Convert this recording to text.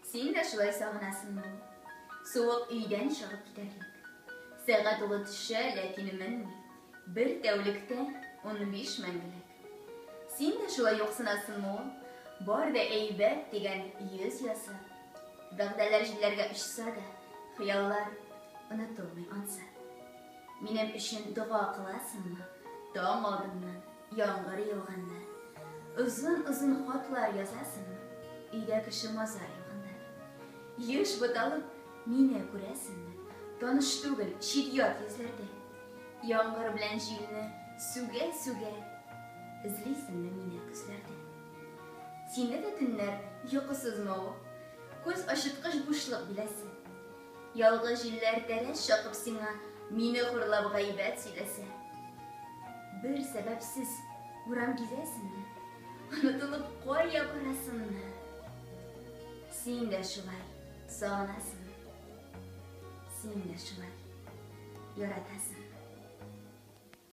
Син дә шулай сагынасынмы? Суык өйдән чыгып китәрлек. Сәгать улы төшә, ләкин менми. Бер тәүлектә 15 мәңгелек. Син дә шулай юксынасынмы? Бар да әйбәт дигән йөз ясап. Вәгъдәләр җилләргә очса да, хыяллар онытылмый анса. Минем өчен дуа кыласыңмы? Таң алдыннан, яңгыр яуганда. Узын-узын хатлар язасыңмы? Өйдә кеше мазар яуганда. Еш буталып, мине күрәсеңме? Таныш түгел, чит-ят йөзләрдә. Яңгыр белән җилне сүгә-сүгә. Эзлисеңме мине күзләрдә? Синдә дә төннәр йокысызмы? Күз ачыткыч бушлык биләсе. Ялгыз җилләр тәрәс чакып сиңа мине хурлап гайбәт сөйләсә. Бер сәбәпсез урам гизәсеңме? Онытылып кая барасыңмы? Син дә шулай сагынасыңмы? Син дә шулай яратасыңмы?